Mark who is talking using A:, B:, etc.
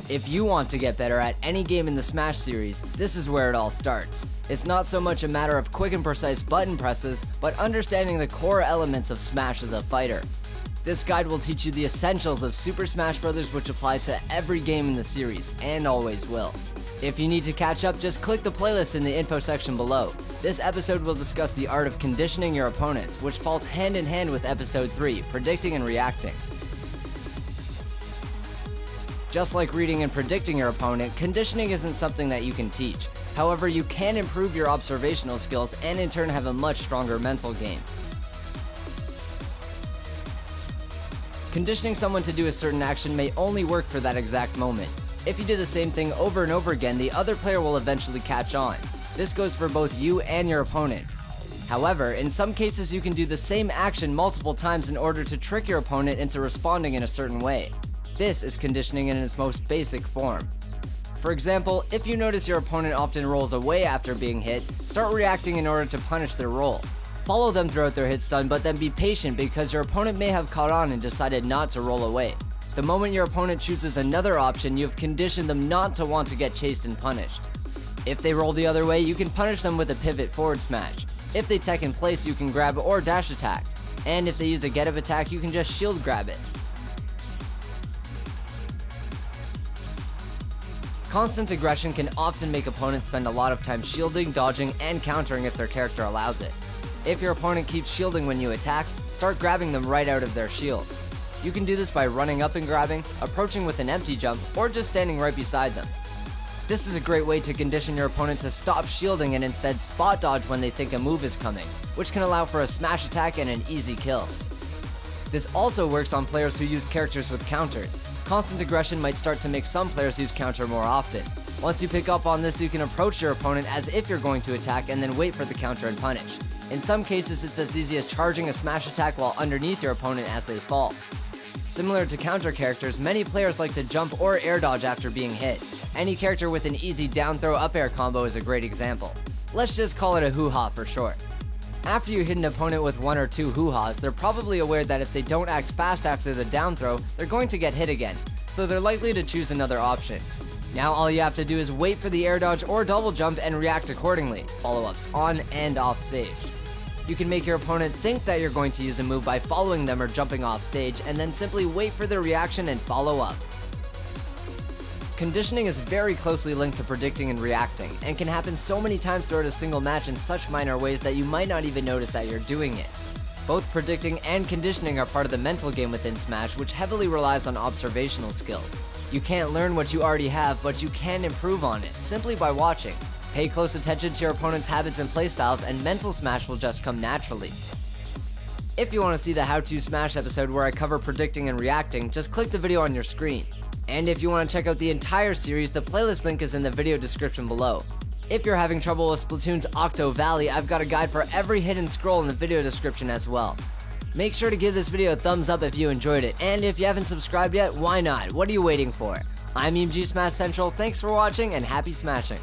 A: If you want to get better at any game in the Smash series, this is where it all starts. It's not so much a matter of quick and precise button presses, but understanding the core elements of Smash as a fighter. This guide will teach you the essentials of Super Smash Bros., which apply to every game in the series, and always will. If you need to catch up, just click the playlist in the info section below. This episode will discuss the art of conditioning your opponents, which falls hand in hand with episode 3, predicting and reacting. Just like reading and predicting your opponent, conditioning isn't something that you can teach. However, you can improve your observational skills and in turn have a much stronger mental game. Conditioning someone to do a certain action may only work for that exact moment. If you do the same thing over and over again, the other player will eventually catch on. This goes for both you and your opponent. However, in some cases you can do the same action multiple times in order to trick your opponent into responding in a certain way. This is conditioning in its most basic form. For example, if you notice your opponent often rolls away after being hit, start reacting in order to punish their roll. Follow them throughout their hit stun, but then be patient because your opponent may have caught on and decided not to roll away. The moment your opponent chooses another option, you have conditioned them not to want to get chased and punished. If they roll the other way, you can punish them with a pivot forward smash. If they tech in place, you can grab or dash attack. And if they use a get up attack, you can just shield grab it. Constant aggression can often make opponents spend a lot of time shielding, dodging, and countering if their character allows it. If your opponent keeps shielding when you attack, start grabbing them right out of their shield. You can do this by running up and grabbing, approaching with an empty jump, or just standing right beside them. This is a great way to condition your opponent to stop shielding and instead spot dodge when they think a move is coming, which can allow for a smash attack and an easy kill. This also works on players who use characters with counters. Constant aggression might start to make some players use counter more often. Once you pick up on this, you can approach your opponent as if you're going to attack and then wait for the counter and punish. In some cases, it's as easy as charging a smash attack while underneath your opponent as they fall. Similar to counter characters, many players like to jump or air dodge after being hit. Any character with an easy down throw up air combo is a great example. Let's just call it a hoo-ha for short. After you hit an opponent with one or two hoo-has, they're probably aware that if they don't act fast after the down throw, they're going to get hit again, so they're likely to choose another option. Now all you have to do is wait for the air dodge or double jump and react accordingly, follow-ups on and off stage. You can make your opponent think that you're going to use a move by following them or jumping off stage, and then simply wait for their reaction and follow up. Conditioning is very closely linked to predicting and reacting, and can happen so many times throughout a single match in such minor ways that you might not even notice that you're doing it. Both predicting and conditioning are part of the mental game within Smash, which heavily relies on observational skills. You can't learn what you already have, but you can improve on it, simply by watching. Pay close attention to your opponent's habits and playstyles, and mental Smash will just come naturally. If you want to see the How to Smash episode where I cover predicting and reacting, just click the video on your screen. And if you want to check out the entire series, the playlist link is in the video description below. If you're having trouble with Splatoon's Octo Valley, I've got a guide for every hidden scroll in the video description as well. Make sure to give this video a thumbs up if you enjoyed it, and if you haven't subscribed yet, why not? What are you waiting for? I'm EMG Smash Central, thanks for watching and happy smashing!